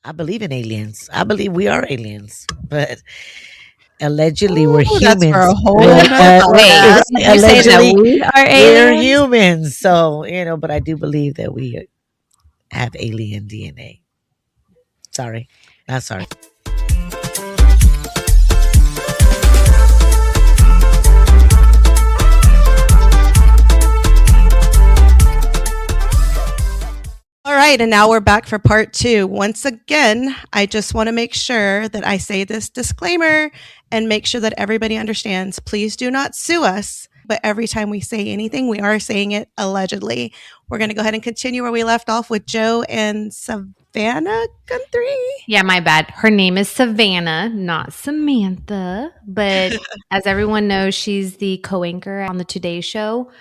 I believe in aliens. I believe we are aliens, but allegedly we're Ooh, that's for humans. a whole Well, nother Wait, podcast. you say that allegedly we are we're aliens? humans. So but I do believe that we have alien DNA. Sorry, not sorry. All right, and now we're back for part two. Once again, I just want to make sure that I say this disclaimer and make sure that everybody understands. Please do not sue us. But every time we say anything, we are saying it allegedly. We're going to go ahead and continue where we left off with Joe and Savannah Guthrie. Yeah, my bad. Her name is Savannah, not Samantha. But as everyone knows, she's the co-anchor on the Today Show.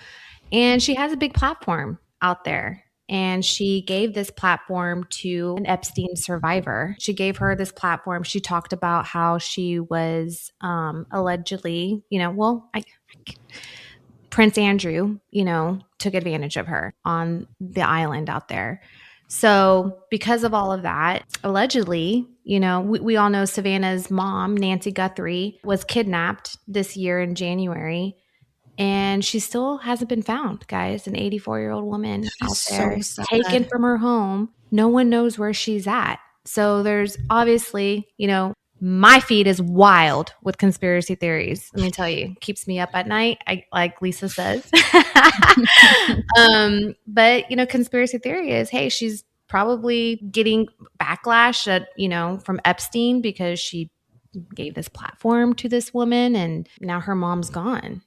And she has a big platform out there. And she gave this platform to an Epstein survivor. She gave her this platform. She talked about how she was allegedly, Prince Andrew, took advantage of her on the island out there. So because of all of that, allegedly, we all know Savannah's mom, Nancy Guthrie, was kidnapped this year in January. And she still hasn't been found, guys. An 84-year-old woman out there, So taken from her home. No one knows where she's at. So there's obviously, my feed is wild with conspiracy theories. Let me tell you, keeps me up at night, like Lisa says. But conspiracy theory is, hey, she's probably getting backlash from Epstein because she gave this platform to this woman, and now her mom's gone.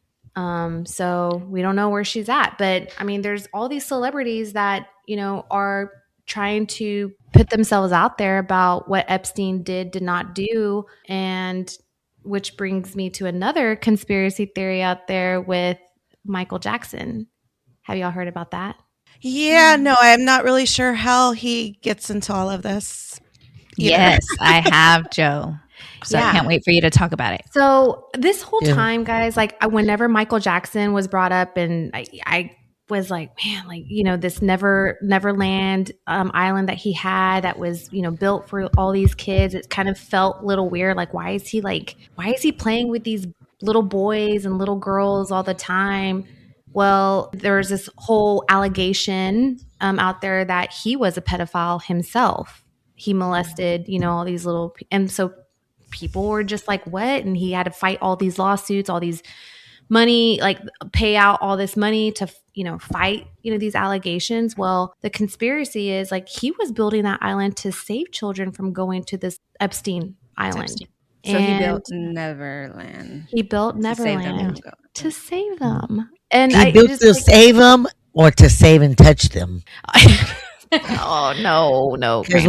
So we don't know where she's at. But I mean, there's all these celebrities that, are trying to put themselves out there about what Epstein did not do. And which brings me to another conspiracy theory out there with Michael Jackson. Have y'all heard about that? Yeah, no, I'm not really sure how he gets into all of this. Yes, I have, Joe. So I can't wait for you to talk about it. So this whole time, guys, whenever Michael Jackson was brought up, and I was like, man, this Neverland island that he had that was, built for all these kids. It kind of felt a little weird. Like, why is he playing with these little boys and little girls all the time? Well, there's this whole allegation out there that he was a pedophile himself. He molested, all these little, and so people were just like, what? And he had to fight all these lawsuits, all these money, pay out all this money to, fight, these allegations. Well, the conspiracy is he was building that island to save children from going to this Epstein island. So he built Neverland. He built Neverland to save them. And he built to save them or to save and touch them. Oh no! Because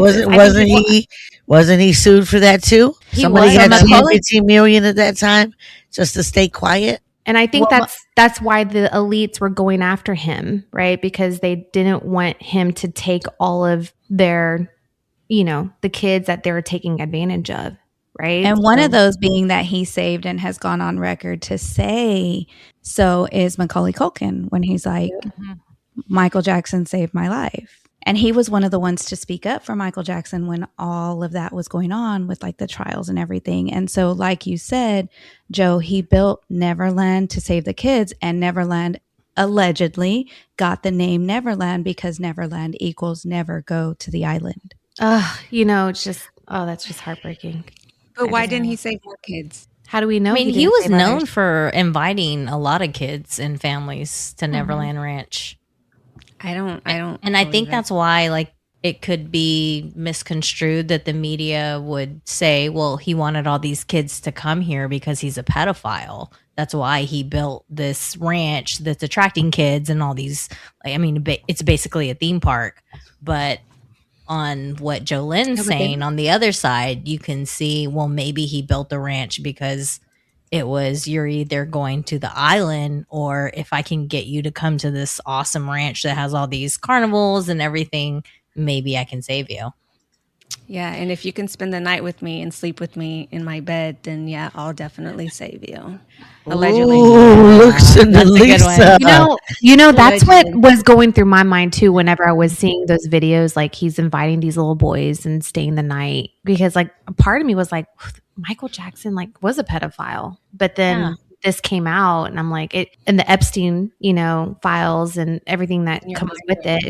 wasn't he sued for that too? Somebody got 15 million at that time just to stay quiet. And I think that's why the elites were going after him, right? Because they didn't want him to take all of their, the kids that they were taking advantage of, right? And one of those being that he saved and has gone on record to say so is Macaulay Culkin when he's like, Michael Jackson saved my life. And he was one of the ones to speak up for Michael Jackson when all of that was going on with the trials and everything. And so, like you said, Joe, he built Neverland to save the kids, and Neverland allegedly got the name Neverland because Neverland equals never go to the island. It's just, that's just heartbreaking. But why didn't he save more kids? How do we know? I mean, he was known for inviting a lot of kids and families to Neverland Ranch. I don't. And I think that's why, it could be misconstrued that the media would say, well, he wanted all these kids to come here because he's a pedophile. That's why he built this ranch that's attracting kids and all these, it's basically a theme park. But on what Jolene's saying, on the other side, you can see, well, maybe he built the ranch because it was, you're either going to the island, or if I can get you to come to this awesome ranch that has all these carnivals and everything, maybe I can save you. Yeah, and if you can spend the night with me and sleep with me in my bed, then yeah, I'll definitely save you. Allegedly. Ooh, looks into That's a good Lisa. one. That's what Allegedly. was going through my mind too whenever I was seeing those videos, like he's inviting these little boys and staying the night, because like a part of me was like, Michael Jackson like was a pedophile, but then this came out and I'm like, it, and the Epstein, files and everything that comes with it.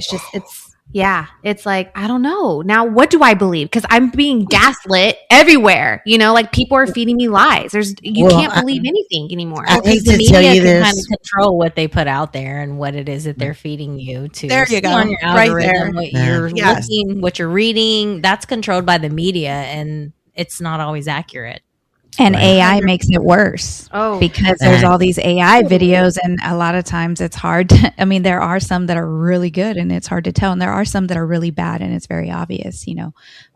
It's like, I don't know. Now, what do I believe? Because I'm being gaslit everywhere. Like people are feeding me lies. You can't believe anything anymore. I hate The to tell media you can kind this. of control what they put out there and what it is that they're feeding you to. There you go. On your Right algorithm, there. what Yeah. you're Yes. looking, what you're reading, that's controlled by the media, and it's not always accurate. And Right. AI makes it worse because there's all these AI videos, and a lot of times it's hard to, I mean, there are some that are really good and it's hard to tell, and there are some that are really bad and it's very obvious,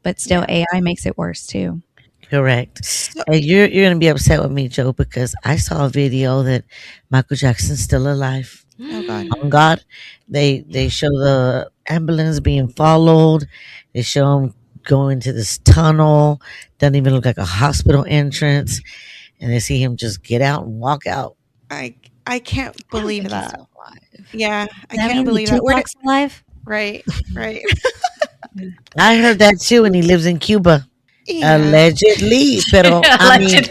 but still AI makes it worse too. Correct. And you're going to be upset with me, Joe, because I saw a video that Michael Jackson's still alive. Oh God. On God, they show the ambulance being followed. They show him going to this tunnel. Doesn't even look like a hospital entrance. And they see him just get out and walk out. I can't believe He's that. still alive. Yeah, I can't believe that. Tupac's alive? Right. I heard that too, and he lives in Cuba. Yeah. Allegedly. Pero, I mean,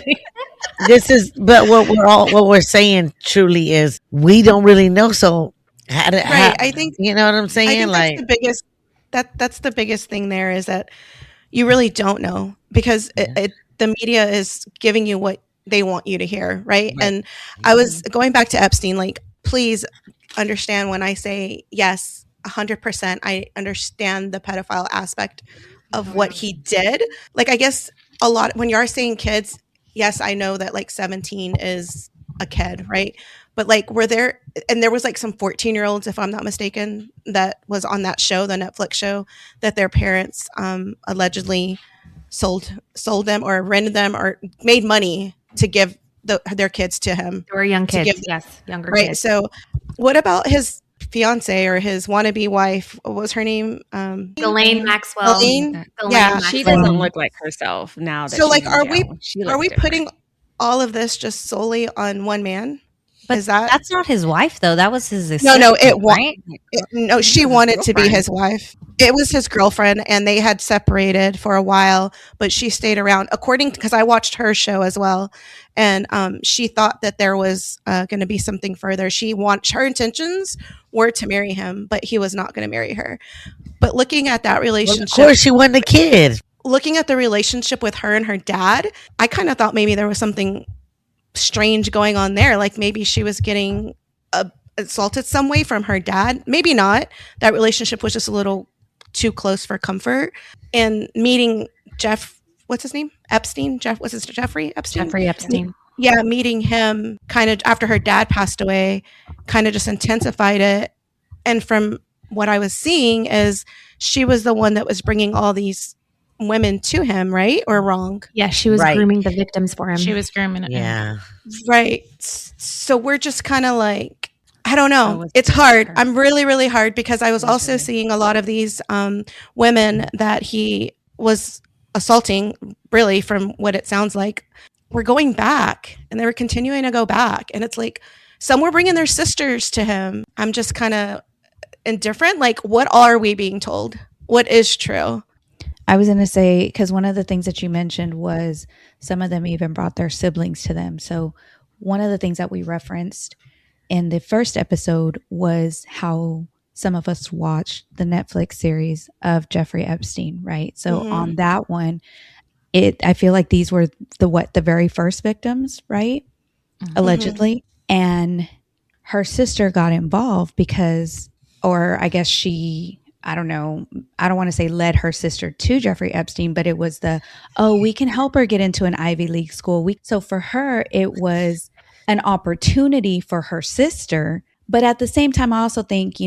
but what we're saying truly is we don't really know. So, I think, you know what I'm saying? I think Like, that's the biggest. That's the biggest thing there, is that you really don't know, because the media is giving you what they want you to hear, right? And I was going back to Epstein. Like, please understand when I say yes, 100%. I understand the pedophile aspect of what he did. Like, I guess a lot when you are saying kids, yes, I know that like 17 is a kid, right? But like, there was like some 14-year-olds, if I'm not mistaken, that was on that show, the Netflix show, that their parents allegedly sold them or rented them or made money to give their kids to him. They were young kids, younger kids. Right. So what about his fiance or his wannabe wife? What was her name? Ghislaine Maxwell. Yeah, she doesn't look like herself now. That so like, are we putting all of this just solely on one man? But that's not his wife, though. That was his assistant, right? No, she wanted to be his wife. It was his girlfriend, and they had separated for a while, but she stayed around. Because I watched her show as well, and she thought that there was going to be something further. Her intentions were to marry him, but he was not going to marry her. But looking at that relationship, of course, she wasn't a kid. Looking at the relationship with her and her dad, I kind of thought maybe there was something strange going on there. Like maybe she was getting assaulted some way from her dad. Maybe not. That relationship was just a little too close for comfort. And meeting what's his name? Epstein? Jeffrey Epstein? Jeffrey Epstein. Yeah, meeting him kind of after her dad passed away kind of just intensified it. And from what I was seeing is she was the one that was bringing all these women to him, right? Or wrong? Yeah, she was grooming the victims for him. She was grooming it. Yeah. Right. So we're just kind of like, I don't know. It's hard. I'm really, really hard, because I was also seeing a lot of these women that he was assaulting, really, from what it sounds like, were going back, and they were continuing to go back. And it's like, some were bringing their sisters to him. I'm just kind of indifferent. Like, what are we being told? What is true? I was going to say, because one of the things that you mentioned was some of them even brought their siblings to them. So one of the things that we referenced in the first episode was how some of us watched the Netflix series of Jeffrey Epstein, right? So on that one, I feel like these were the very first victims, right? Allegedly. And her sister got involved because, or I guess I don't know, I don't want to say led her sister to Jeffrey Epstein, but it was we can help her get into an Ivy League school. So for her, it was an opportunity for her sister. But at the same time, I also think,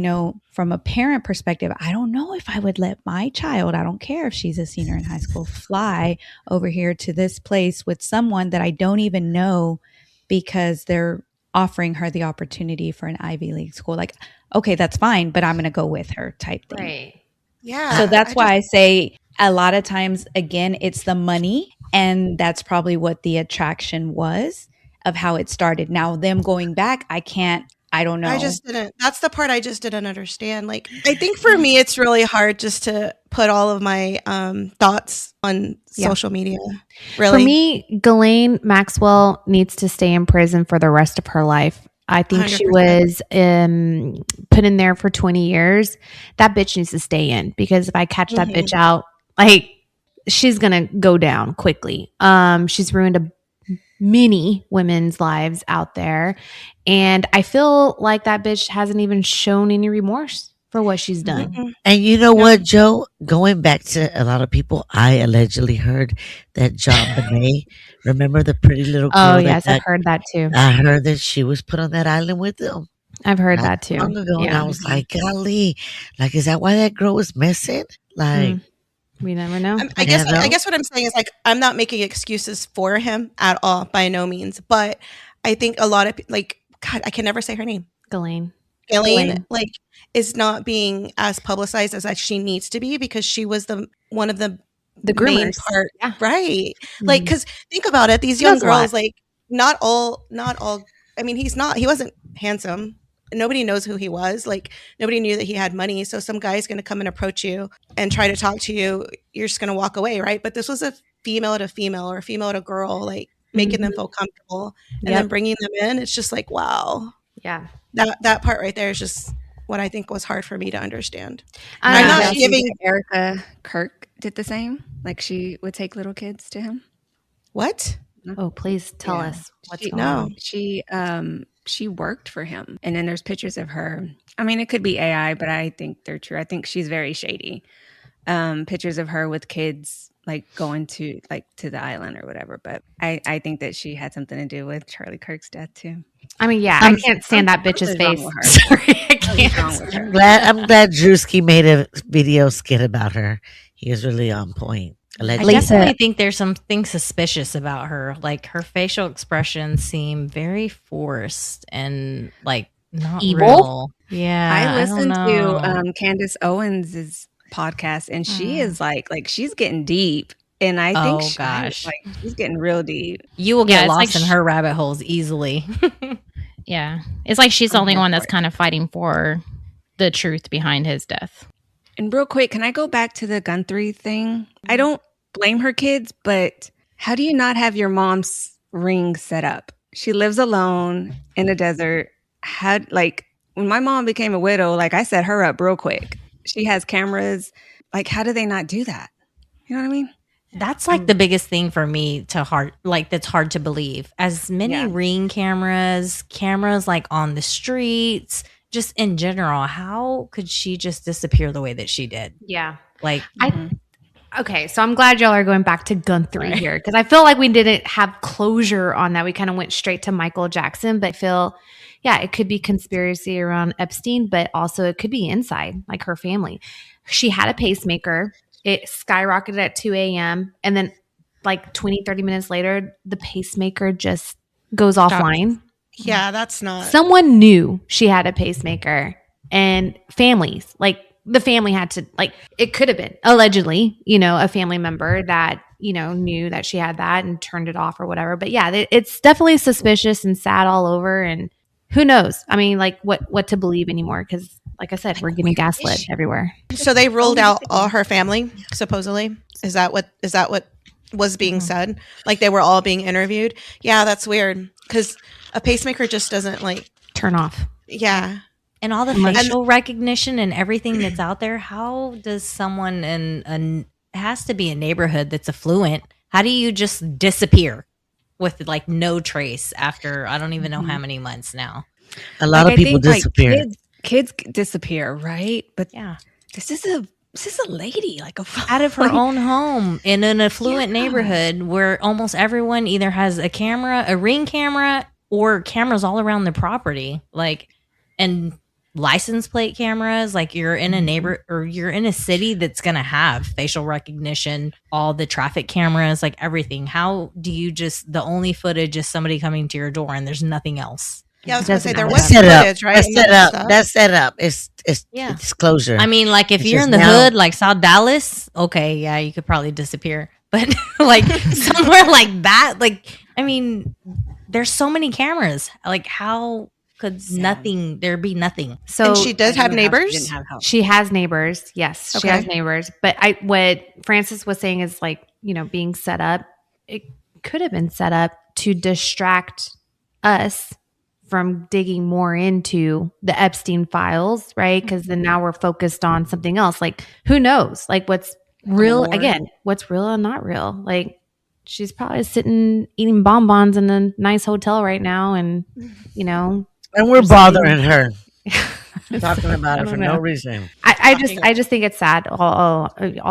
from a parent perspective, I don't know if I would let my child, I don't care if she's a senior in high school, fly over here to this place with someone that I don't even know because they're offering her the opportunity for an Ivy League school. Like, okay, that's fine, but I'm going to go with her type thing. Right. Yeah. So that's why I say a lot of times, again, it's the money. And that's probably what the attraction was of how it started. Now, them going back, I don't know. I just didn't. That's the part I just didn't understand. Like, I think for me, it's really hard just to put all of my thoughts on social media. Really, For me, Ghislaine Maxwell needs to stay in prison for the rest of her life. I think 100%. she was put in there for 20 years. That bitch needs to stay in, because if I catch that bitch out, like, she's gonna go down quickly. She's ruined many women's lives out there, and I feel like that bitch hasn't even shown any remorse for what she's done. Mm-mm. And you know what, Joe? Going back to a lot of people, I allegedly heard that John Bonet, remember the pretty little girl? Oh yes, I've heard that too. I heard that she was put on that island with them. I've heard Not that too. long ago, and I was like, golly, like, is that why that girl was missing? Like, We never know. I guess what I'm saying is, like, I'm not making excuses for him at all, by no means. But I think a lot of like, God, I can never say her name. Ghislaine, like, is not being as publicized as she needs to be, because she was one of the main groomers. part, Yeah. right? Like, because think about it, these young knows a lot. girls, like, not all. I mean, he wasn't handsome. Nobody knows who he was. Like, nobody knew that he had money. So some guy's going to come and approach you and try to talk to you. You're just going to walk away, right? But this was a female to female, or a female to girl, like, making them feel comfortable and then bringing them in. It's just like, wow. Yeah. That part right there is just what I think was hard for me to understand. I'm not not giving- Erica Kirk did the same. Like, she would take little kids to him. What? Oh, please tell us what's going on. She worked for him, and then there's pictures of her. I mean, it could be AI, but I think they're true. I think she's very shady. Pictures of her with kids, like, going to the island or whatever. But I think that she had something to do with Charlie Kirk's death too. I mean, yeah, I can't stand that bitch's face. Sorry, I can't. I'm glad Drewski made a video skit about her. He was really on point. I Allegedly. definitely think there's something suspicious about her. Like, her facial expressions seem very forced and, like, not Evil? real. Yeah, I listened don't know. to Candace Owens' podcast, and she is like she's getting deep. And I think she's getting real deep. You will get it's lost like in her rabbit holes easily. Yeah. It's like she's the only one that's kind of fighting for the truth behind his death. And real quick, can I go back to the Guthrie thing? I don't blame her kids, but how do you not have your mom's ring set up? She lives alone in the desert. When my mom became a widow, like, I set her up real quick. She has cameras. Like, how do they not do that? You know what I mean? That's like the biggest thing for me that's hard to believe. As many Ring cameras like on the streets, just in general, how could she just disappear the way that she did? Yeah. Like, Okay, so I'm glad y'all are going back to Guthrie here, because I feel like we didn't have closure on that. We kind of went straight to Michael Jackson, but I feel, it could be conspiracy around Epstein, but also it could be inside, like her family. She had a pacemaker. It skyrocketed at 2 a.m. And then like 20, 30 minutes later, the pacemaker just goes offline. Yeah, that's not. Someone knew she had a pacemaker, and families, like the family had to, like, it could have been allegedly, a family member that, knew that she had that and turned it off or whatever. But yeah, it's definitely suspicious and sad all over. And who knows? I mean, like, what to believe anymore? Because, like I said, we're getting gaslit everywhere. So they ruled out all her family, supposedly. Is that what was being said? Like, they were all being interviewed? Yeah, that's weird, because a pacemaker just doesn't, like, turn off. Yeah. and all the facial recognition and everything that's out there, how does someone it has to be a neighborhood that's affluent. How do you just disappear with, like, no trace after I don't even know how many months now? A lot of people disappear. Like, kids disappear, right? But this is a lady, like, out of her own home in an affluent neighborhood where almost everyone either has a camera, a Ring camera, or cameras all around the property, like, and license plate cameras. Like, you're in a you're in a city that's gonna have facial recognition, all the traffic cameras, like everything. How do you the only footage is somebody coming to your door and there's nothing else? Yeah, I was going to say there Doesn't was Set up. footage, right? That's and set other up. stuff. That's set up. It's Yeah. disclosure. I mean, like if It's you're just in the now- hood, like South Dallas, okay, yeah, you could probably disappear. But like somewhere like that, like I mean, there's so many cameras. Like how could there be nothing? So And she does have neighbors? she has neighbors. Yes, she Okay. has neighbors. But what Francis was saying is like, being set up. It could have been set up to distract us from digging more into the Epstein files, right? Because then now we're focused on something else. Like, who knows? Like, what's real? Again, what's real and not real? Like, she's probably sitting eating bonbons in a nice hotel right now, and and we're bothering her, talking about I it for don't no know. reason. I just think it's sad all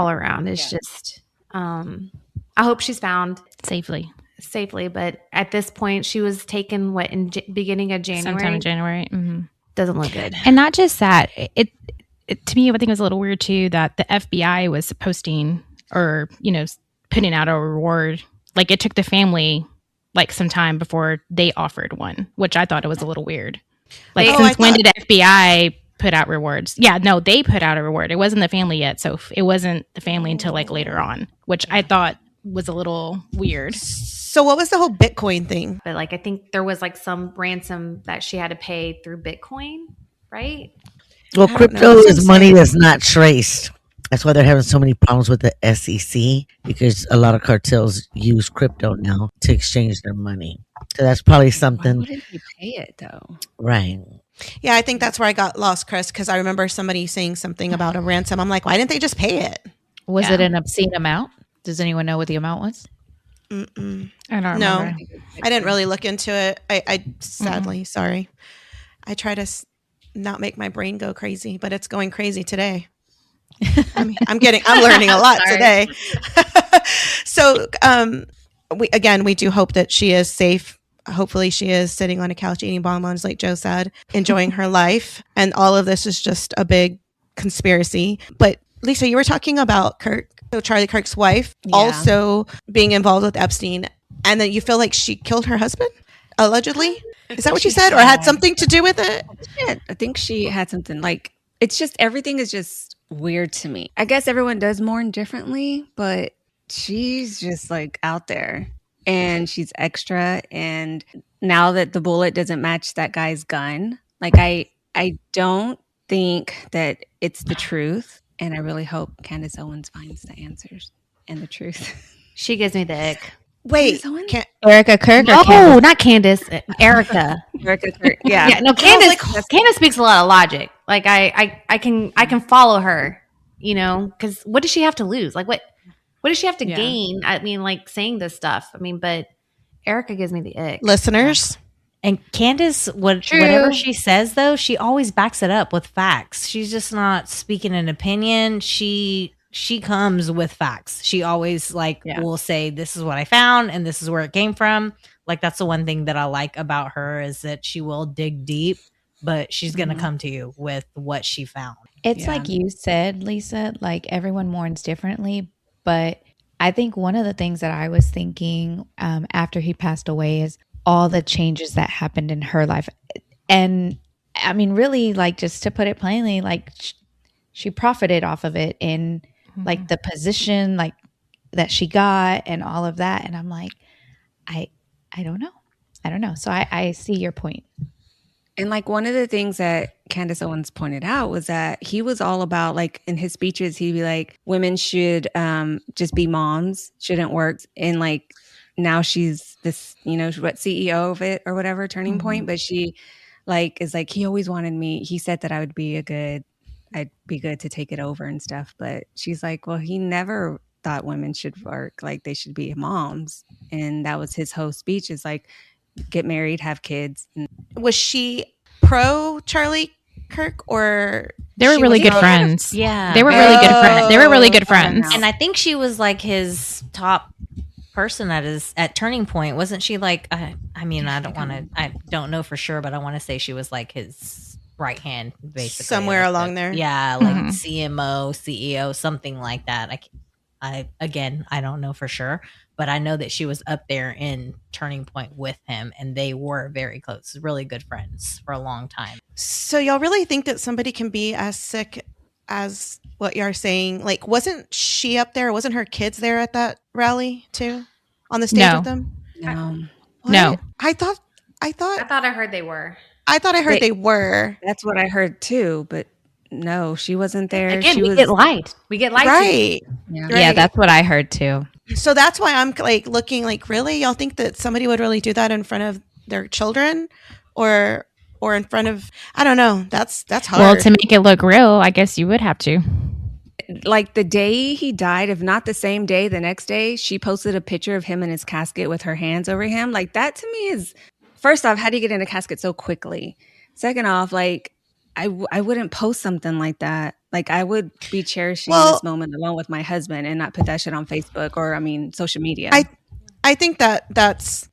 around. It's just I hope she's found Safely. but at this point she was taken in beginning of January. Sometime in January. Mm-hmm. Doesn't look good. And not just that, it to me, I think it was a little weird too that the FBI was posting or, putting out a reward. Like it took the family like some time before they offered one, which I thought it was a little weird. Like since when did the FBI put out rewards? Yeah, no, they put out a reward. It wasn't the family yet. So it wasn't the family until like later on, which I thought was a little weird. So what was the whole Bitcoin thing? But like I think there was like some ransom that she had to pay through Bitcoin, right? Well, I don't know. crypto That's what is I'm money saying. that's not traced. That's why they're having so many problems with the SEC, because a lot of cartels use crypto now to exchange their money. So that's probably Why something, wouldn't you pay it though? right? Yeah, I think that's where I got lost, Chris, because I remember somebody saying something about a ransom. I'm like, why didn't they just pay it? Was it an obscene amount? Does anyone know what the amount was? Mm-mm. I don't No, remember. I didn't really look into it. I sadly, sorry. I try to not make my brain go crazy, but it's going crazy today. I'm learning a lot today. So, we do hope that she is safe. Hopefully she is sitting on a couch eating bonbons, like Joe said, enjoying her life. And all of this is just a big conspiracy. But Lisa, you were talking about Kirk, so Charlie Kirk's wife, also being involved with Epstein, and that you feel like she killed her husband, allegedly. Is that what you said, or had something to do with it? Yeah, I think she had something like, it's just, everything is just weird to me. I guess everyone does mourn differently, but she's just like out there and she's extra. And now that the bullet doesn't match that guy's gun, like I don't think that it's the truth. And I really hope Candace Owens finds the answers and the truth. She gives me the ick. Wait, Erica Kirk or Oh, Candace? not Candace. Erica. Erica Kirk, yeah. No, Candace speaks a lot of logic. Like I can follow her, because what does she have to lose? Like what does she have to gain? I mean, like saying this stuff. I mean, but Erica gives me the ick. listeners. And Candace, whatever she says, though, she always backs it up with facts. She's just not speaking an opinion. She comes with facts. She always will say, this is what I found and this is where it came from. Like, that's the one thing that I like about her, is that she will dig deep, but she's going to come to you with what she found. It's like you said, Lisa, like everyone mourns differently. But I think one of the things that I was thinking after he passed away is all the changes that happened in her life. And I mean, really, like, just to put it plainly, like she profited off of it in like the position like that she got and all of that. And I'm like, I don't know. So I see your point. And like one of the things that Candace Owens pointed out was that he was all about, like, in his speeches, he'd be like, women should just be moms, shouldn't work. And like now she's this, CEO of it or whatever, Turning Point. But she is like, he always wanted me. He said that I'd be good to take it over and stuff. But she's like, well, he never thought women should work. Like, they should be moms. And that was his whole speech, is like, get married, have kids. Was she pro Charlie Kirk, or They were really good friends. Yeah. They were really good friends. They were really good friends. And I think she was like his top person at Turning Point. Wasn't she like, I don't know for sure, but I want to say she was like his right hand, basically. somewhere along there? Yeah, like CMO, CEO, something like that. I don't know for sure, but I know that she was up there in Turning Point with him, and they were very close, really good friends for a long time. So y'all really think that somebody can be as sick as what you're saying? Like, wasn't she up there? Wasn't her kids there at that rally too, on the stage No. with them? No, What? No. I thought I heard they were. I heard they were. that's what I heard too. But no, she wasn't there. Again, she we was get lied. We get lied to. Right. Yeah. Right. Yeah, that's what I heard too. So that's why I'm like looking like, really? Y'all think that somebody would really do that in front of their children or in front of, I don't know. That's hard. Well, to make it look real, I guess you would have to. Like the day he died, if not the same day, the next day, she posted a picture of him in his casket with her hands over him. Like that to me is, first off, how do you get in a casket so quickly? Second off, like I wouldn't post something like that. Like I would be cherishing this moment alone with my husband and not put that shit on Facebook or social media. I think that that's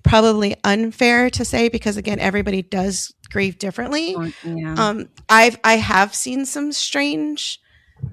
probably unfair to say because again, everybody does grieve differently. Yeah. I have seen some strange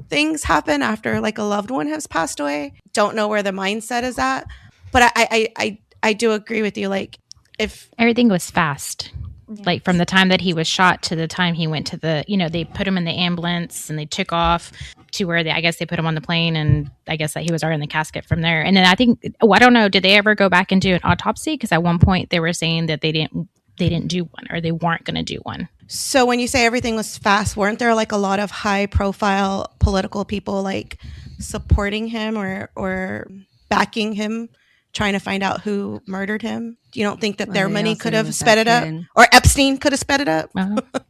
things happen after like a loved one has passed away. Don't know where the mindset is at, but I do agree with you. Like if Everything was fast. Like from the time that he was shot to the time he went to the, they put him in the ambulance and they took off to where I guess they put him on the plane, and I guess that he was already in the casket from there. And then I think, I don't know, did they ever go back and do an autopsy? Because at one point they were saying that they didn't do one, or they weren't going to do one. So when you say everything was fast, weren't there like a lot of high profile political people like supporting him or backing him, trying to find out who murdered him? You don't think that their money could have sped it up, or Epstein could have sped it up? Uh-huh.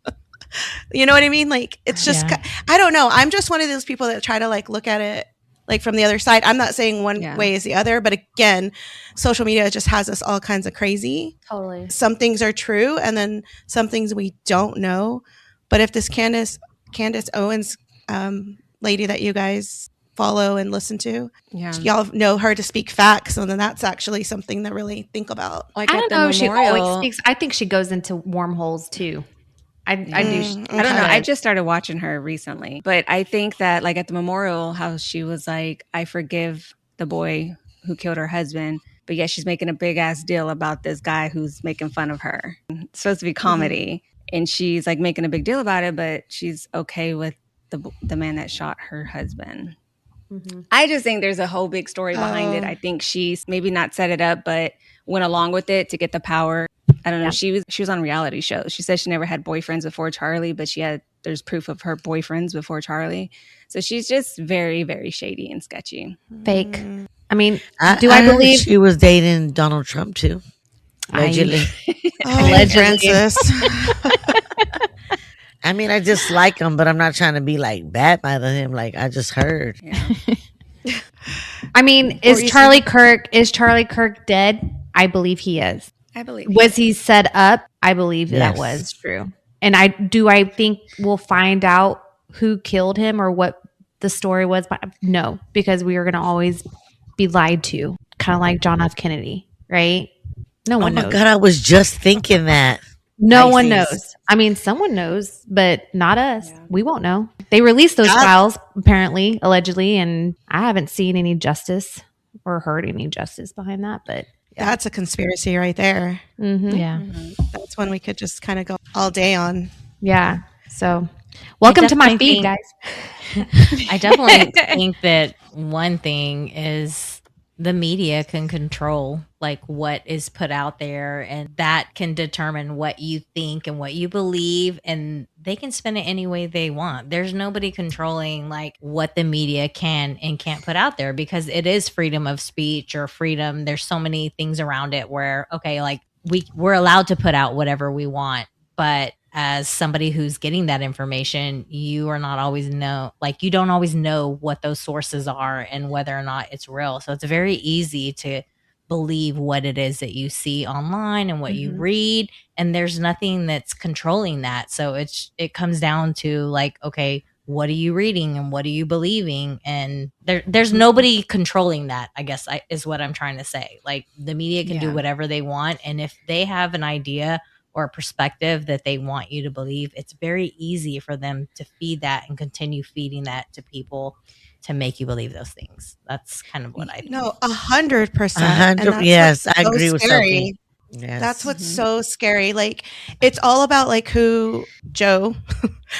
You know what I mean? Like it's just, I don't know. I'm just one of those people that try to like look at it like from the other side. I'm not saying one way is the other, but again, social media just has us all kinds of crazy. Totally. Some things are true, and then some things we don't know. But if this Candace Owens lady that you guys follow and listen to, y'all know her to speak facts, and then that's actually something to really think about. Like I don't know if she always speaks. I think she goes into wormholes too. I do. I don't know. I just started watching her recently, but I think that like at the memorial, how she was like, I forgive the boy who killed her husband, but yet she's making a big ass deal about this guy who's making fun of her. It's supposed to be comedy, and she's like making a big deal about it, but she's okay with the man that shot her husband. I just think there's a whole big story behind it. I think she's maybe not set it up, but went along with it to get the power. I don't know. She was on reality shows. She said she never had boyfriends before Charlie, but there's proof of her boyfriends before Charlie. So she's just very, very shady and sketchy. Fake. I mean, I believe she was dating Donald Trump too? Allegedly. Francis. I mean, I just like him, but I'm not trying to be like bad by him. Like I just heard. Yeah. I mean, is Charlie Kirk dead? I believe he is. I believe. Was he set up? I believe that was true. And I think we'll find out who killed him or what the story was. But no, because we are going to always be lied to, kind of like John F. Kennedy, right? No one knows. Oh my God, I was just thinking that. No one knows. I mean, someone knows, but not us. Yeah. We won't know. They released those files, apparently, allegedly, and I haven't seen any justice or heard any justice behind that. But that's a conspiracy right there. Mm-hmm. Yeah. That's one we could just kind of go all day on. Yeah. So welcome to my feed, guys. I definitely think that one thing is the media can control like what is put out there, and that can determine what you think and what you believe, and they can spin it any way they want. There's nobody controlling like what the media can and can't put out there, because it is freedom of speech or freedom. There's so many things around it where, okay, like we're allowed to put out whatever we want, but as somebody who's getting that information, you are not always you don't always know what those sources are and whether or not it's real. So it's very easy to believe what it is that you see online and what you read, and there's nothing that's controlling that. So it comes down to like, okay, what are you reading and what are you believing? And there's nobody controlling that, I guess is what I'm trying to say. Like the media can do whatever they want, and if they have an idea or a perspective that they want you to believe, it's very easy for them to feed that and continue feeding that to people to make you believe those things. That's kind of what I think. No, 100%. 100. Yes, I agree with Sophie. That's Yes. what's so scary. Like, it's all about like who Joe,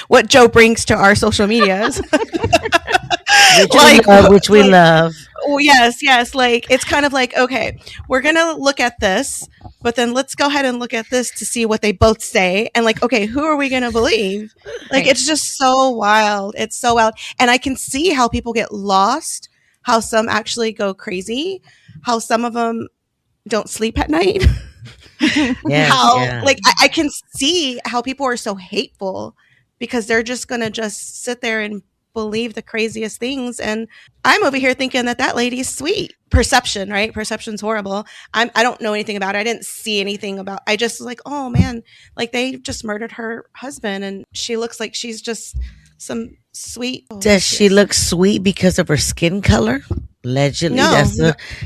what Joe brings to our social medias. Which we love. Oh, yes. Like, it's kind of like, okay, we're going to look at this, but then let's go ahead and look at this to see what they both say. And like, okay, who are we going to believe? Like, it's just so wild. It's so wild. And I can see how people get lost, how some actually go crazy, how some of them don't sleep at night. Like, I can see how people are so hateful because they're just going to just sit there and believe the craziest things. And I'm over here thinking that lady's sweet. Perception, right? Perception's horrible. I don't know anything about it. I didn't see anything about. I just was like, oh man, like they just murdered her husband, and she looks like she's just some sweet. Does she look sweet because of her skin color? Allegedly, No,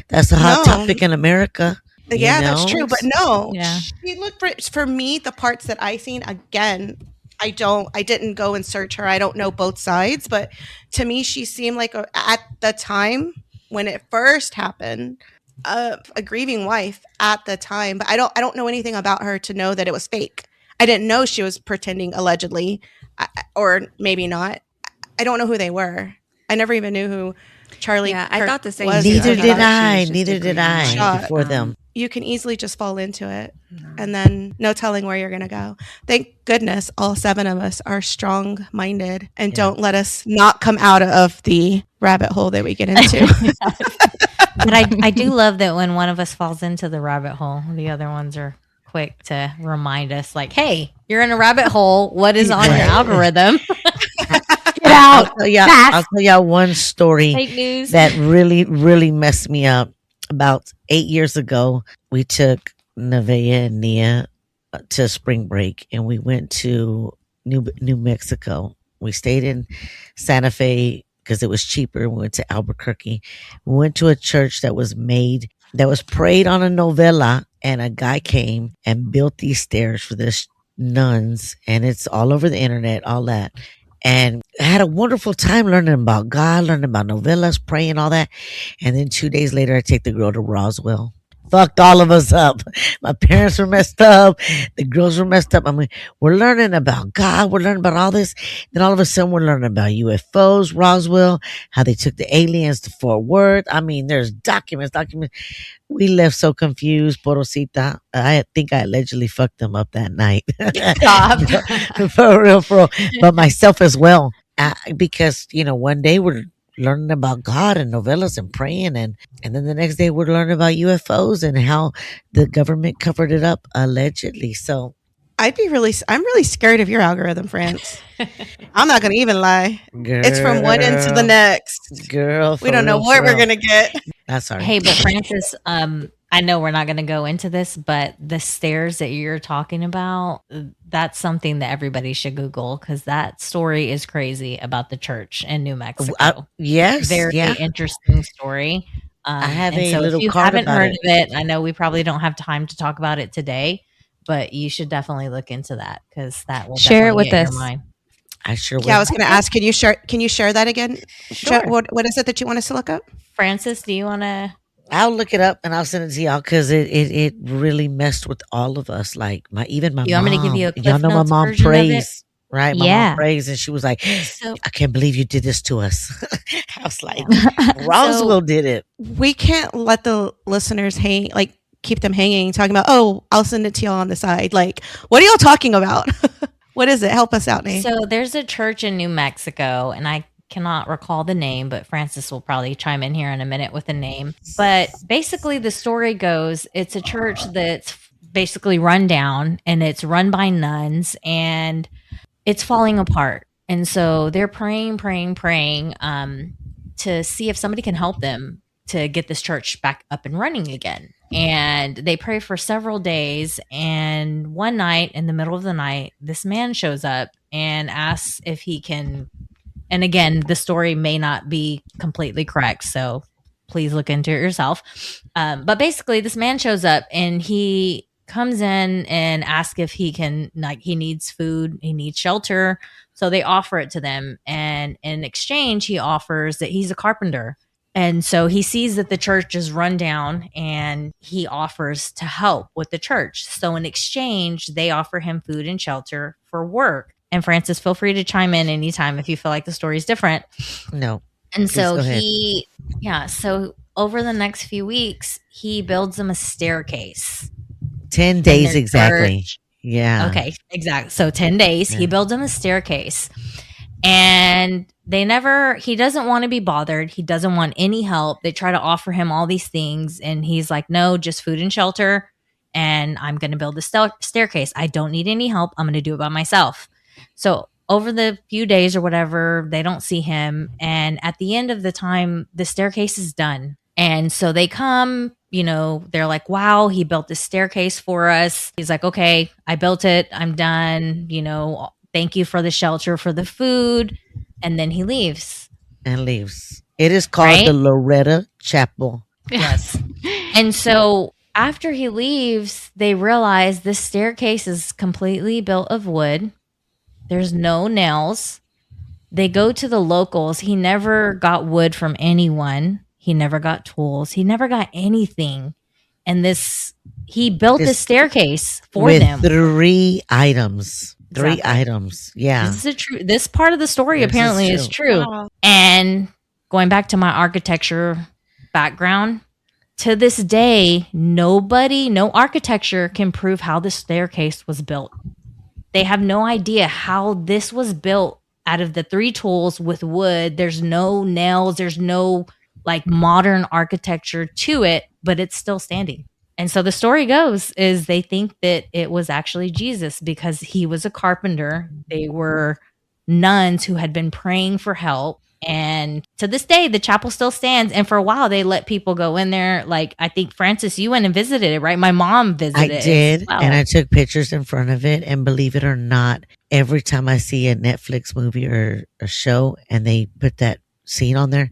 that's a hot topic in America. Yeah, that's true. But no, Yeah. she looked for me, the parts that I seen, again, I didn't go and search her. I don't know both sides, but to me, she seemed like at the time when it first happened, a grieving wife at the time. But I don't know anything about her to know that it was fake. I didn't know she was pretending allegedly, or maybe not. I don't know who they were. I never even knew who Charlie. Yeah, I thought the same. Neither did I before them. You can easily just fall into it, and then no telling where you're going to go. Thank goodness all 7 of us are strong-minded and don't let us not come out of the rabbit hole that we get into. But I do love that when one of us falls into the rabbit hole, the other ones are quick to remind us, like, hey, you're in a rabbit hole. What is on your algorithm? Get out. I'll tell y'all one story Fake news. that really, really messed me up. About 8 years ago, we took Nevaeh and Nia to spring break, and we went to New Mexico. We stayed in Santa Fe because it was cheaper. We went to Albuquerque. We went to a church that was prayed on a novella, and a guy came and built these stairs for this nuns, and it's all over the internet, all that. And I had a wonderful time learning about God, learning about novellas, praying, all that. And then 2 days later, I take the girl to Roswell. Fucked all of us up. My parents were messed up. The girls were messed up. I mean, we're learning about God. We're learning about all this. Then all of a sudden, we're learning about UFOs, Roswell, how they took the aliens to Fort Worth. I mean, there's documents. We left so confused, Porosita. I think I allegedly fucked them up that night. Stop. For real. But myself as well. Because, one day we're learning about God and novellas and praying, and then the next day we're learning about UFOs and how the government covered it up, allegedly. So I'm really scared of your algorithm, France. I'm not going to even lie. girl, It's from one end to the next. Girl, We don't know what we're going to get. That's sorry. Hey, but Francis, I know we're not going to go into this, but the stairs that you're talking about, that's something that everybody should Google, because that story is crazy about the church in New Mexico. Yes. Very interesting story. I have and a so little if you card haven't about heard it. of it, I know we probably don't have time to talk about it today, but you should definitely look into that, because that will Share it definitely with get us. your mind. I sure will. Yeah, I was going to ask, can you share that again? Sure. What is it that you want us to look up? Francis, do you want to? I'll look it up and I'll send it to y'all, because it really messed with all of us. Like my You mom. want me to give you a Cliff Y'all know my Notes mom version of it? prays, right? My Yeah. mom prays, and she was like, So- "I can't believe you did this to us." I was like, "Roswell did it." We can't let the listeners keep them hanging, talking about, oh, I'll send it to y'all on the side. Like, what are y'all talking about? What is it? Help us out, Nate. So there's a church in New Mexico, and I cannot recall the name, but Francis will probably chime in here in a minute with a name. But basically, the story goes, it's a church that's basically run down, and it's run by nuns, and it's falling apart. And so they're praying to see if somebody can help them to get this church back up and running again. And they pray for several days. And one night, in the middle of the night, this man shows up and asks if he can. And again, the story may not be completely correct, so please look into it yourself. But basically, this man shows up and he comes in and asks if he can, like, he needs food, he needs shelter. So they offer it to them. And in exchange, he offers that he's a carpenter. And so he sees that the church is run down and he offers to help with the church. So in exchange, they offer him food and shelter for work. And Francis, feel free to chime in anytime if you feel like the story is different. No. And Please so go ahead. so over the next few weeks, he builds them a staircase. 10 days their exactly. church. Yeah. Okay, exactly. So 10 days, he builds them a staircase. And he doesn't want to be bothered. He doesn't want any help. They try to offer him all these things. And he's like, no, just food and shelter. And I'm going to build a staircase. I don't need any help. I'm going to do it by myself. So over the few days or whatever, they don't see him. And at the end of the time, the staircase is done. And so they come, they're like, wow, he built this staircase for us. He's like, okay, I built it. I'm done. Thank you for the shelter, for the food. And then he leaves. And leaves. It is called the Loretta Chapel. Yes. And so after he leaves, they realize this staircase is completely built of wood. There's no nails. They go to the locals. He never got wood from anyone. He never got tools. He never got anything. And he built this staircase for them. 3 items. Exactly. 3 items. Yeah. This part of the story apparently is true. Wow. And going back to my architecture background, to this day, no architecture can prove how the staircase was built. They have no idea how this was built out of the 3 tools with wood. There's no nails. There's no modern architecture to it, but it's still standing. And so the story goes is they think that it was actually Jesus because he was a carpenter. They were nuns who had been praying for help. And to this day, the chapel still stands. And for a while, they let people go in there. I think, Francis, you went and visited it, right? My mom visited it. I did. And I took pictures in front of it. And believe it or not, every time I see a Netflix movie or a show and they put that scene on there,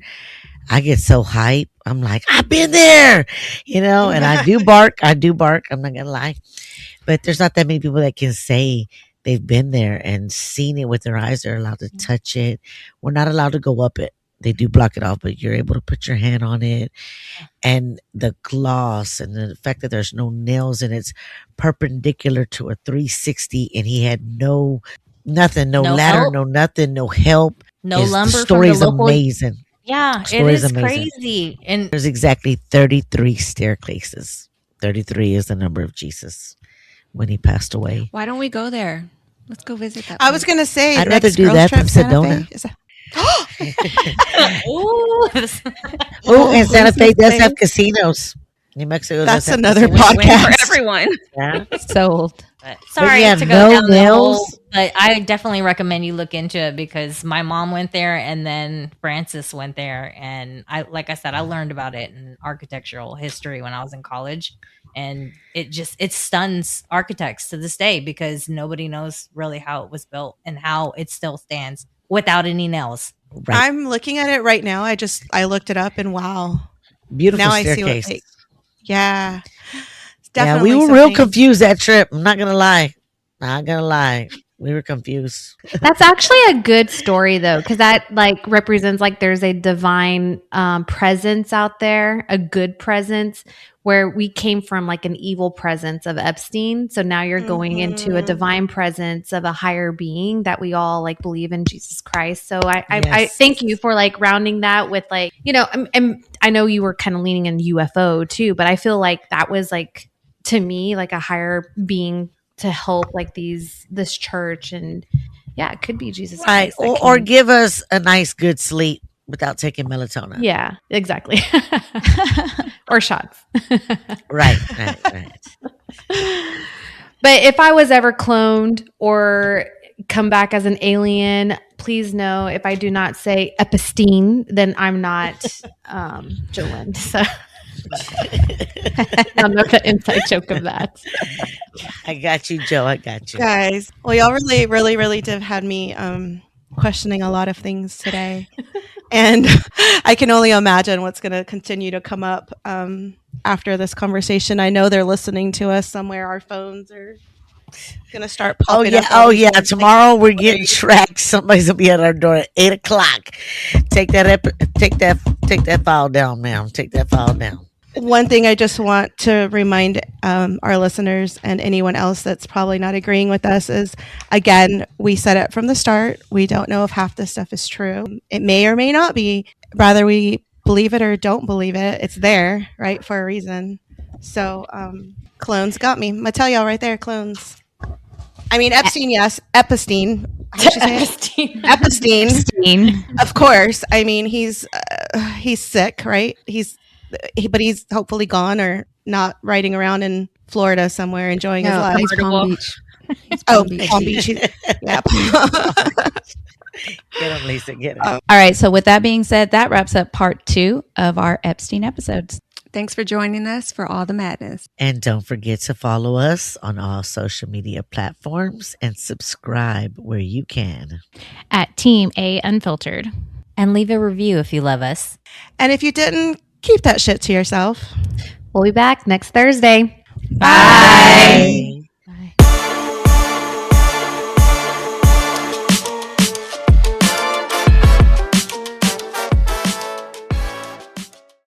I get so hype. I'm like, I've been there, and I do bark. I'm not going to lie. But there's not that many people that can say they've been there and seen it with their eyes. They're allowed to touch it. We're not allowed to go up it. They do block it off, but you're able to put your hand on it. And the gloss and the fact that there's no nails and it's perpendicular to a 360 and he had nothing, no ladder, help. No nothing, no help. No lumber. The story's amazing. Yeah, it is crazy. And there's exactly 33 staircases. 33 is the number of Jesus when he passed away. Why don't we go there? Let's go visit that. I was going to say, I'd rather do that than Sedona. And Santa Fe does have casinos. New Mexico. That's another podcast for everyone. Yeah. Sold. Sorry to go down the hole, but I definitely recommend you look into it because my mom went there and then Francis went there, and I learned about it in architectural history when I was in college, and it stuns architects to this day because nobody knows really how it was built and how it still stands without any nails. Right. I'm looking at it right now. I looked it up and wow, beautiful now staircase. I see yeah. Definitely we were real confused that trip. I'm not gonna lie. We were confused. That's actually a good story though, because that represents there's a divine presence out there, a good presence, where we came from an evil presence of Epstein. So now you're going into a divine presence of a higher being that we all believe in Jesus Christ. So I thank you for rounding that with and I know you were kind of leaning in UFO too, but I feel like that was to me a higher being to help this church, and it could be Jesus Christ, or give us a nice good sleep without taking melatonin. Yeah, exactly. Or shots. Right. But if I was ever cloned or come back as an alien, please know if I do not say Epstein, then I'm not Jolene. So I'll know the inside joke of that. I got you, Joe. I got you. Guys, well, y'all really, really, really did have me questioning a lot of things today. And I can only imagine what's going to continue to come up after this conversation. I know they're listening to us somewhere. Our phones are gonna start Oh popping yeah, up. all these things. Tomorrow we're getting tracked. Somebody's gonna be at our door at 8 o'clock. Take that file down, ma'am. Take that file down. One thing I just want to remind our listeners and anyone else that's probably not agreeing with us is, again, we said it from the start. We don't know if half this stuff is true. It may or may not be. Rather we believe it or don't believe it, it's there, right, for a reason. So clones got me. I'm gonna tell y'all right there, clones. I mean, Epstein, yes. Epstein. How'd you say it? Epstein. Of course. I mean, he's sick, right? But he's hopefully gone or not riding around in Florida somewhere enjoying his life. He's Palm Beach. Palm Beach. Yeah. Get him, Lisa. Get him. All right. So with that being said, that wraps up part 2 of our Epstein episodes. Thanks for joining us for all the madness. And don't forget to follow us on all social media platforms and subscribe where you can. At Team A Unfiltered. And leave a review if you love us. And if you didn't, keep that shit to yourself. We'll be back next Thursday. Bye.